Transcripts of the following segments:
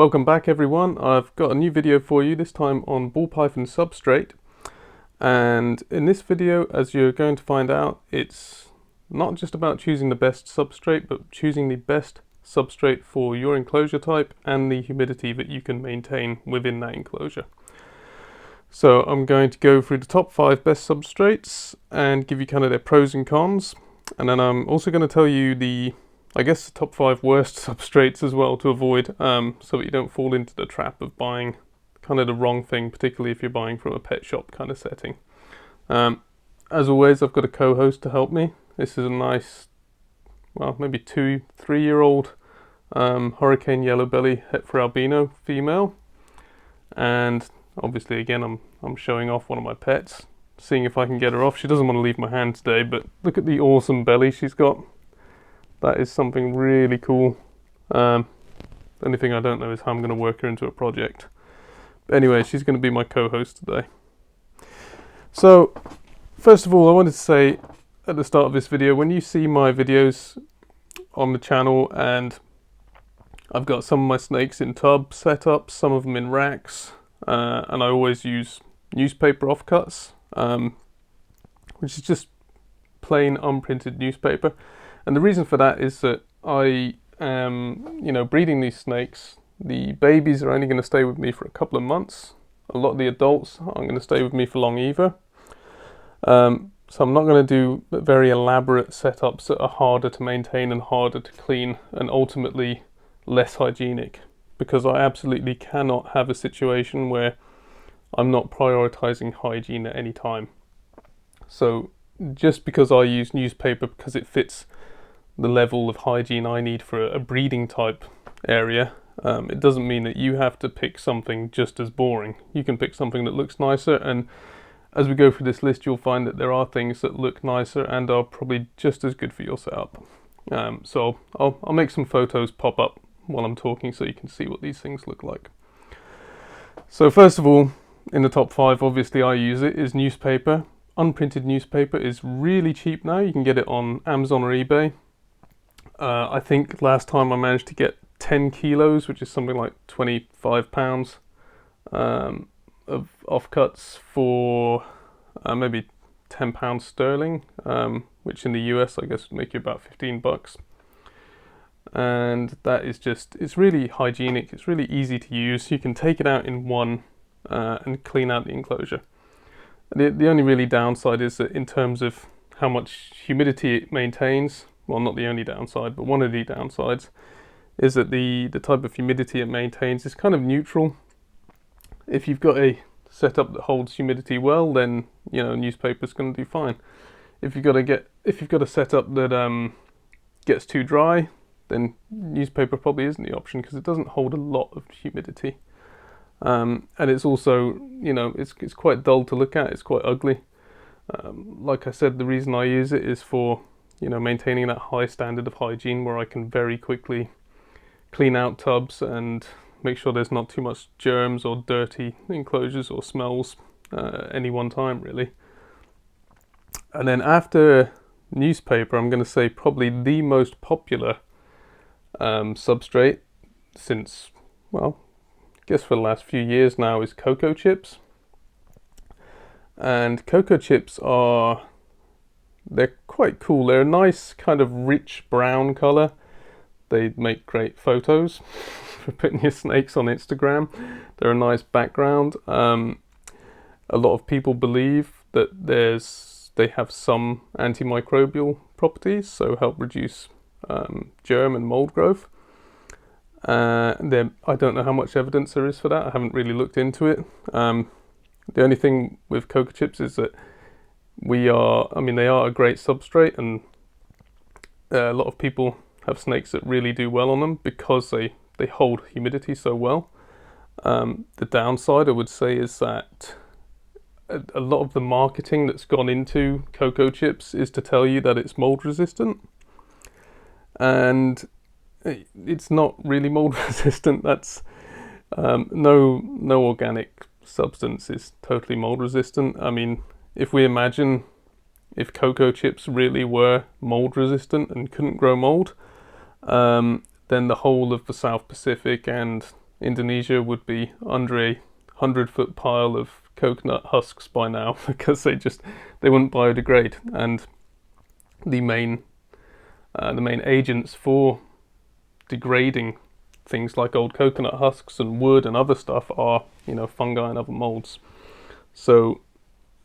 Welcome back everyone. I've got a new video for you, this time on ball python substrate. And in this video, as you're going to find out, it's not just about choosing the best substrate, but choosing the best substrate for your enclosure type and the humidity that you can maintain within that enclosure. So I'm going to go through the top 5 best substrates and give you kind of their pros and cons. And then I'm also going to tell you the top 5 worst substrates as well to avoid, so that you don't fall into the trap of buying kind of the wrong thing, particularly if you're buying from a pet shop kind of setting. As always, I've got a co-host to help me. This is a nice, well, maybe 2-3 year old hurricane yellow belly het for albino female. And obviously again I'm showing off one of my pets, seeing if I can get her off. She doesn't want to leave my hand today, but look at the awesome belly she's got. That is something really cool. The only thing I don't know is how I'm going to work her into a project. But anyway, she's going to be my co-host today. So, first of all, I wanted to say at the start of this video, when you see my videos on the channel, and I've got some of my snakes in tub setups, some of them in racks, and I always use newspaper offcuts, which is just plain unprinted newspaper. And the reason for that is that I am, breeding these snakes. The babies are only going to stay with me for a couple of months. A lot of the adults aren't going to stay with me for long either. So I'm not going to do very elaborate setups that are harder to maintain and harder to clean and ultimately less hygienic, because I absolutely cannot have a situation where I'm not prioritizing hygiene at any time. So just because I use newspaper because it fits the level of hygiene I need for a breeding type area, it doesn't mean that you have to pick something just as boring. You can pick something that looks nicer, and as we go through this list you'll find that there are things that look nicer and are probably just as good for your setup. So I'll make some photos pop up while I'm talking so you can see what these things look like. So first of all, in the top 5, obviously I use it, is newspaper. Unprinted newspaper is really cheap now. You can get it on Amazon or eBay. I think last time I managed to get 10 kilos, which is something like 25 pounds of offcuts for maybe 10 pounds sterling, which in the US I guess would make you about 15 bucks. And that is just, it's really hygienic, it's really easy to use. You can take it out in one and clean out the enclosure. The only really downside is that in terms of how much humidity it maintains, well, not the only downside, but one of the downsides is that the type of humidity it maintains is kind of neutral. If you've got a setup that holds humidity well, then newspaper's going to do fine. If you've got a setup that gets too dry, then newspaper probably isn't the option because it doesn't hold a lot of humidity. And it's also, it's quite dull to look at, it's quite ugly. Like I said, the reason I use it is for, maintaining that high standard of hygiene where I can very quickly clean out tubs and make sure there's not too much germs or dirty enclosures or smells any one time really. And then after newspaper, I'm going to say probably the most popular substrate since, well, I guess for the last few years now, is Coco chips. And Coco chips they're quite cool. They're a nice kind of rich brown color. They make great photos for putting your snakes on Instagram. They're a nice background. A lot of people believe that they have some antimicrobial properties, so help reduce germ and mold growth. I don't know how much evidence there is for that. I haven't really looked into it. The only thing with Coco chips is that they are a great substrate, and a lot of people have snakes that really do well on them because they hold humidity so well. The downside, I would say, is that a lot of the marketing that's gone into Coco chips is to tell you that it's mold resistant, and it's not really mold resistant. That's no organic substance is totally mold resistant. I mean, if we imagine if Coco chips really were mold resistant and couldn't grow mold, then the whole of the South Pacific and Indonesia would be under a 100-foot pile of coconut husks by now because they wouldn't biodegrade, and the main agents for degrading things like old coconut husks and wood and other stuff are, fungi and other molds. So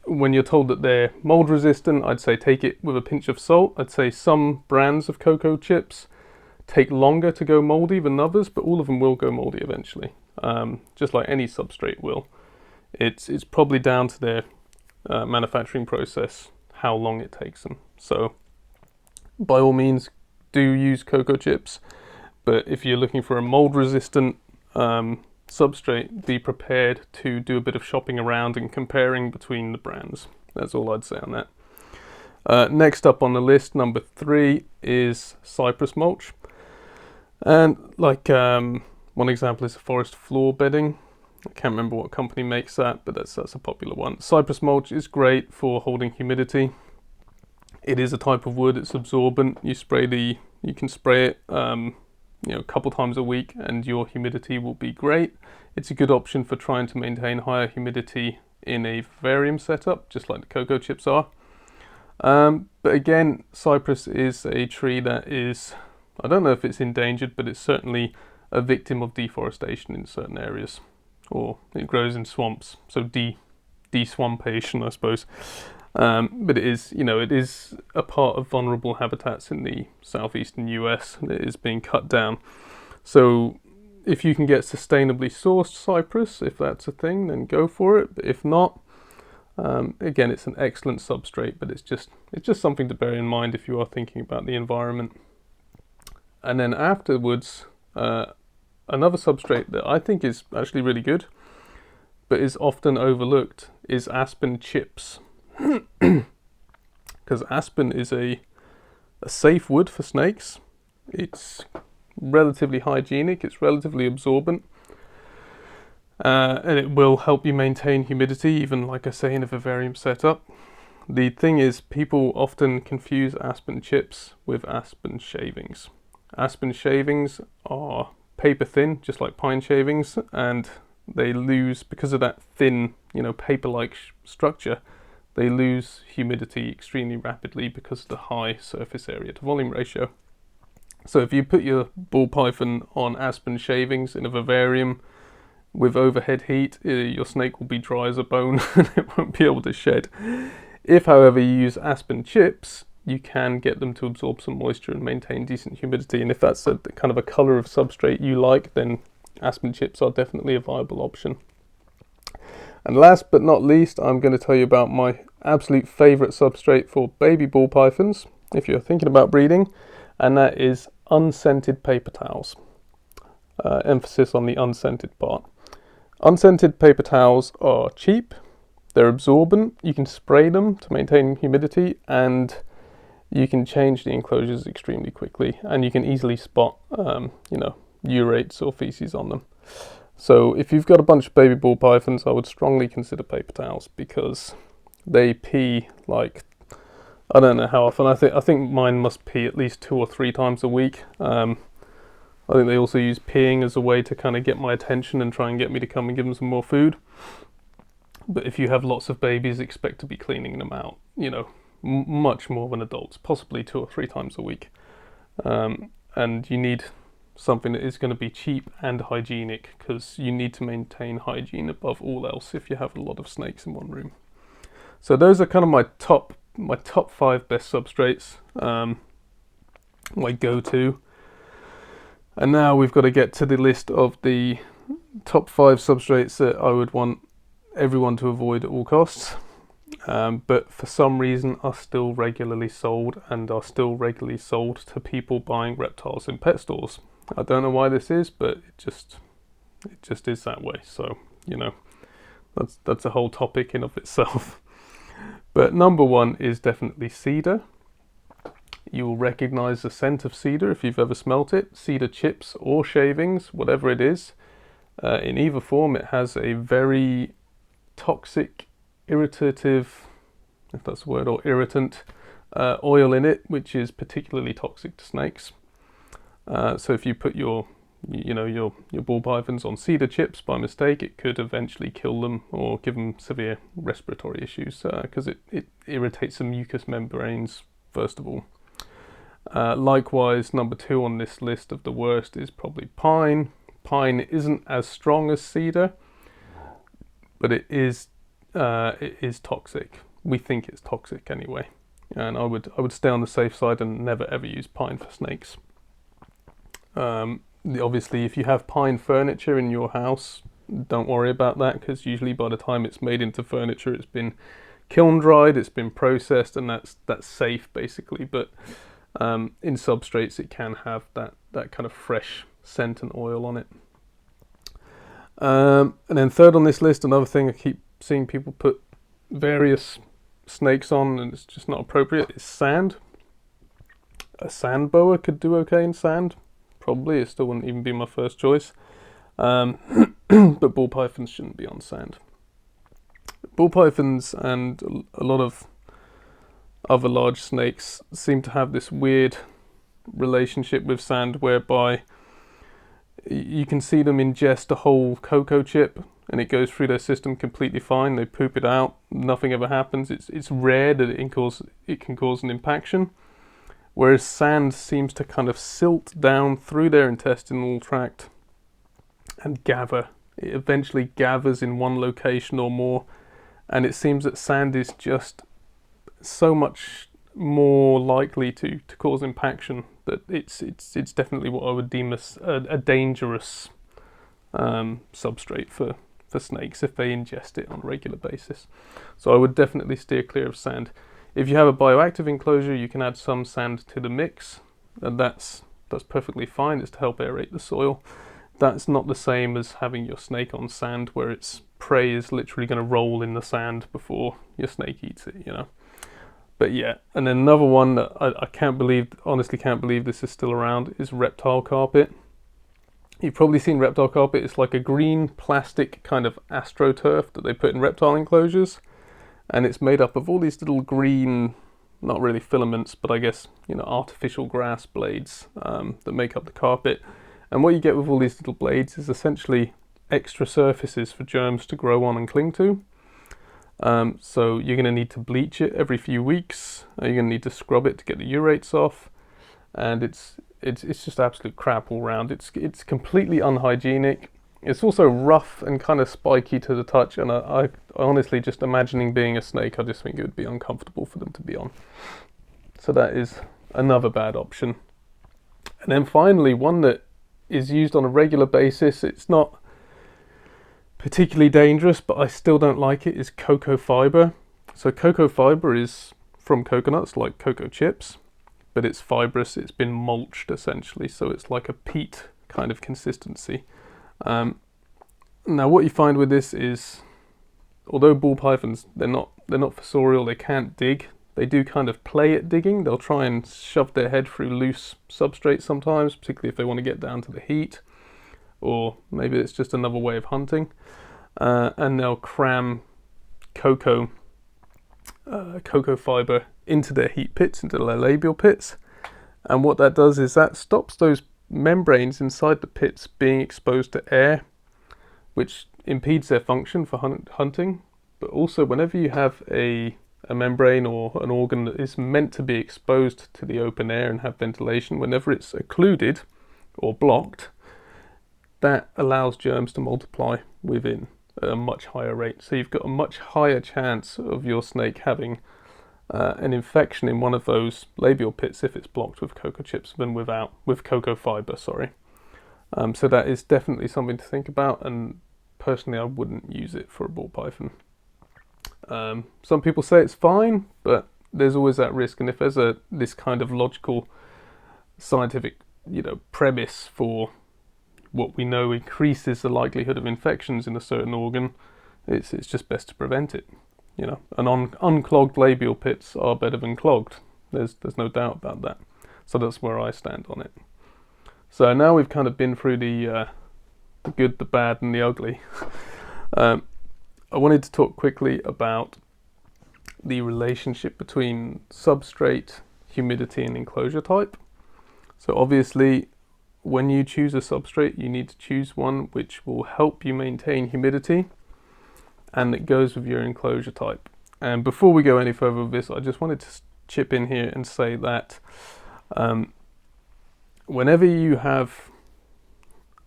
when you're told that they're mold resistant, I'd say take it with a pinch of salt. I'd say some brands of cocoa chips take longer to go moldy than others, but all of them will go moldy eventually, just like any substrate will. It's probably down to their manufacturing process how long it takes them. So by all means, do use cocoa chips, but if you're looking for a mold resistant substrate, be prepared to do a bit of shopping around and comparing between the brands. That's all I'd say on that. Next up on the list, number 3, is Cypress mulch. And one example is forest floor bedding. I can't remember what company makes that, but that's a popular one. Cypress mulch is great for holding humidity. It is a type of wood, it's absorbent. You can spray it a couple times a week and your humidity will be great. It's a good option for trying to maintain higher humidity in a vivarium setup, just like the cocoa chips are. But again, cypress is a tree that is, I don't know if it's endangered, but it's certainly a victim of deforestation in certain areas, or it grows in swamps, so de-swampation, I suppose. But it is a part of vulnerable habitats in the southeastern US, and it is being cut down. So if you can get sustainably sourced cypress, if that's a thing, then go for it. But if not, again, it's an excellent substrate, but it's just something to bear in mind if you are thinking about the environment. And then afterwards, another substrate that I think is actually really good, but is often overlooked, is aspen chips. Because aspen is a safe wood for snakes. It's relatively hygienic, it's relatively absorbent, and it will help you maintain humidity, even, like I say, in a vivarium setup. The thing is, people often confuse aspen chips with aspen shavings. Aspen shavings are paper thin, just like pine shavings, and they lose, because of that thin, paper-like structure, they lose humidity extremely rapidly because of the high surface area to volume ratio. So if you put your ball python on aspen shavings in a vivarium with overhead heat, your snake will be dry as a bone and it won't be able to shed. If, however, you use aspen chips, you can get them to absorb some moisture and maintain decent humidity. And if that's a kind of a color of substrate you like, then aspen chips are definitely a viable option. And last but not least, I'm going to tell you about my absolute favorite substrate for baby ball pythons, if you're thinking about breeding, and that is unscented paper towels. Emphasis on the unscented part. Unscented paper towels are cheap, they're absorbent, you can spray them to maintain humidity, and you can change the enclosures extremely quickly, and you can easily spot urates or feces on them. So if you've got a bunch of baby ball pythons, I would strongly consider paper towels, because they pee like, I don't know how often. I think mine must pee at least 2 or 3 times a week. I think they also use peeing as a way to kind of get my attention and try and get me to come and give them some more food. But if you have lots of babies, expect to be cleaning them out, much more than adults, possibly 2 or 3 times a week. And you need something that is going to be cheap and hygienic, because you need to maintain hygiene above all else if you have a lot of snakes in one room. So those are kind of my top 5 best substrates, my go-to. And now we've got to get to the list of the top 5 substrates that I would want everyone to avoid at all costs, but for some reason are still regularly sold, and are still regularly sold to people buying reptiles in pet stores. I don't know why this is, but it just is that way. So that's a whole topic in of itself. But number 1 is definitely cedar. You will recognize the scent of cedar if you've ever smelt it. Cedar chips or shavings, whatever it is, in either form, it has a very toxic, irritative, if that's a word, or irritant oil in it, which is particularly toxic to snakes. So if you put your you know, your ball pythons on cedar chips by mistake, it could eventually kill them or give them severe respiratory issues because it irritates the mucous membranes first of all. Likewise, number 2 on this list of the worst is probably pine. Pine isn't as strong as cedar, but it is toxic. We think it's toxic anyway, and I would stay on the safe side and never ever use pine for snakes. Obviously, if you have pine furniture in your house, don't worry about that, because usually by the time it's made into furniture, it's been kiln dried, it's been processed, and that's safe basically. But in substrates, it can have that kind of fresh scent and oil on it. And then third on this list, another thing I keep seeing people put various snakes on, and it's just not appropriate, is sand. A sand boa could do okay in sand. Probably, it still wouldn't even be my first choice. But ball pythons shouldn't be on sand. Ball pythons and a lot of other large snakes seem to have this weird relationship with sand whereby you can see them ingest a whole cocoa chip and it goes through their system completely fine. They poop it out, nothing ever happens. It's rare that it can cause an impaction. Whereas sand seems to kind of silt down through their intestinal tract and gather. It eventually gathers in one location or more, and it seems that sand is just so much more likely to cause impaction that it's definitely what I would deem as a dangerous substrate for snakes if they ingest it on a regular basis. So I would definitely steer clear of sand. If you have a bioactive enclosure, you can add some sand to the mix, and that's perfectly fine. It's to help aerate the soil. That's not the same as having your snake on sand, where its prey is literally going to roll in the sand before your snake eats it, you know. But yeah, and then another one that I honestly can't believe this is still around, is reptile carpet. You've probably seen reptile carpet. It's like a green plastic kind of astroturf that they put in reptile enclosures. And it's made up of all these little green, not really filaments, but I guess, you know, artificial grass blades that make up the carpet. And what you get with all these little blades is essentially extra surfaces for germs to grow on and cling to. So you're going to need to bleach it every few weeks. You're going to need to scrub it to get the urates off. And it's just absolute crap all round. It's completely unhygienic. It's also rough and kind of spiky to the touch, and I honestly, just imagining being a snake, I just think it would be uncomfortable for them to be on. So that is another bad option. And then finally, one that is used on a regular basis, it's not particularly dangerous, but I still don't like it, is cocoa fibre. So cocoa fibre is from coconuts, like cocoa chips, but it's fibrous, it's been mulched essentially, so it's like a peat kind of consistency. Now what you find with this is, although ball pythons, they're not fossorial, they can't dig, they do kind of play at digging. They'll try and shove their head through loose substrate sometimes, particularly if they want to get down to the heat, or maybe it's just another way of hunting, and they'll cram cocoa fibre into their heat pits, into their labial pits, and what that does is that stops those membranes inside the pits being exposed to air, which impedes their function for hunting. But also, whenever you have a membrane or an organ that is meant to be exposed to the open air and have ventilation, whenever it's occluded or blocked, that allows germs to multiply within at a much higher rate. So you've got a much higher chance of your snake having an infection in one of those labial pits if it's blocked with cocoa chips than with cocoa fibre, sorry. So that is definitely something to think about, and personally I wouldn't use it for a ball python. Some people say it's fine, but there's always that risk, and if there's this kind of logical scientific, you know, premise for what we know increases the likelihood of infections in a certain organ, it's just best to prevent it. You know, and unclogged labial pits are better than clogged. There's no doubt about that. So that's where I stand on it. So now we've kind of been through the good, the bad, and the ugly. I wanted to talk quickly about the relationship between substrate, humidity, and enclosure type. So obviously, when you choose a substrate, you need to choose one which will help you maintain humidity and that goes with your enclosure type. And before we go any further with this, I just wanted to chip in here and say that whenever you have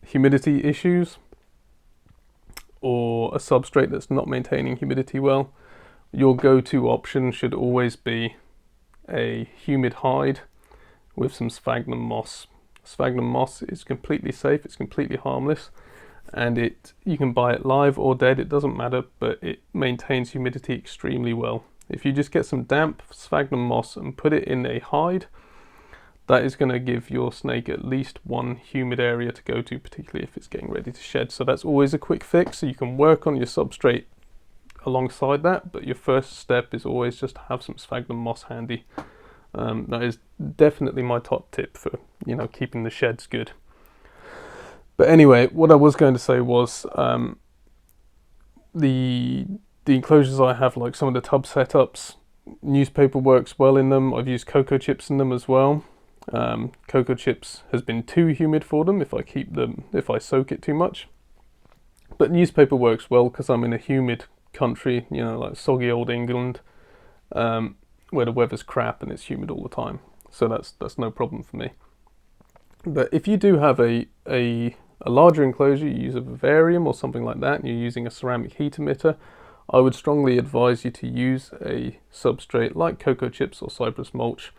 humidity issues or a substrate that's not maintaining humidity well, your go-to option should always be a humid hide with some sphagnum moss. Sphagnum moss is completely safe, it's completely harmless, and you can buy it live or dead, it doesn't matter, but it maintains humidity extremely well. If you just get some damp sphagnum moss and put it in a hide, that is going to give your snake at least one humid area to go to, particularly if it's getting ready to shed. So that's always a quick fix. So you can work on your substrate alongside that, but your first step is always just to have some sphagnum moss handy. That is definitely my top tip for, you know, keeping the sheds good. But anyway, what I was going to say was the enclosures I have, like some of the tub setups, newspaper works well in them. I've used cocoa chips in them as well. Cocoa chips has been too humid for them if I soak it too much. But newspaper works well because I'm in a humid country, you know, like soggy old England, where the weather's crap and it's humid all the time. So that's no problem for me. But if you do have a larger enclosure, you use a vivarium or something like that, and you're using a ceramic heat emitter, I would strongly advise you to use a substrate like cocoa chips or Cypress mulch,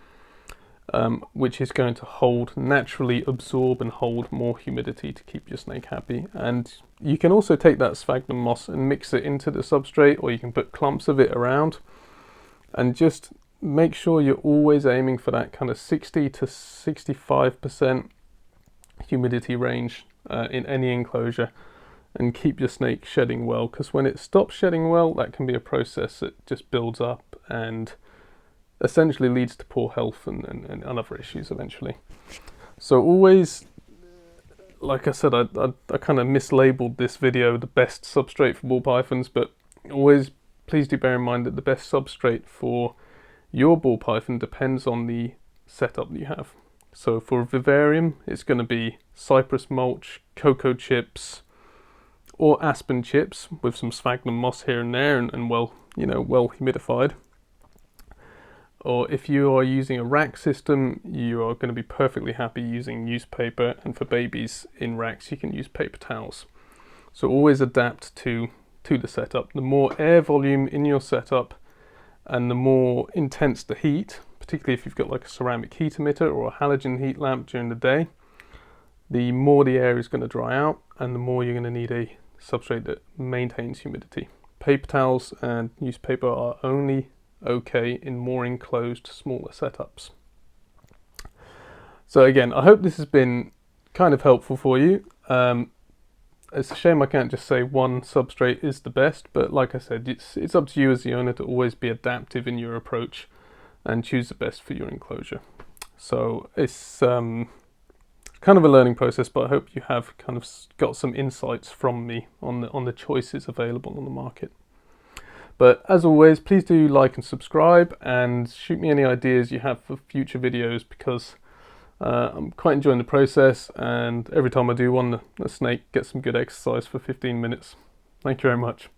which is going to naturally absorb and hold more humidity to keep your snake happy. And you can also take that sphagnum moss and mix it into the substrate, or you can put clumps of it around, and just make sure you're always aiming for that kind of 60 to 65% humidity range in any enclosure, and keep your snake shedding well, because when it stops shedding well, that can be a process that just builds up and essentially leads to poor health and other issues eventually. So always, like I said, I kind of mislabeled this video the best substrate for ball pythons, but always please do bear in mind that the best substrate for your ball python depends on the setup that you have. So for a vivarium, it's going to be Cypress mulch, cocoa chips, or Aspen chips with some sphagnum moss here and there, and well humidified. Or if you are using a rack system, you are going to be perfectly happy using newspaper, and for babies in racks you can use paper towels. So always adapt to the setup. The more air volume in your setup and the more intense the heat, particularly if you've got like a ceramic heat emitter or a halogen heat lamp during the day, the more the air is going to dry out and the more you're going to need a substrate that maintains humidity. Paper towels and newspaper are only okay in more enclosed, smaller setups. So again, I hope this has been kind of helpful for you. It's a shame I can't just say one substrate is the best, but like I said, it's up to you as the owner to always be adaptive in your approach and choose the best for your enclosure. So it's kind of a learning process, but I hope you have kind of got some insights from me on the choices available on the market. But as always, please do like and subscribe, and shoot me any ideas you have for future videos, because I'm quite enjoying the process, and every time I do one, the snake gets some good exercise for 15 minutes. Thank you very much.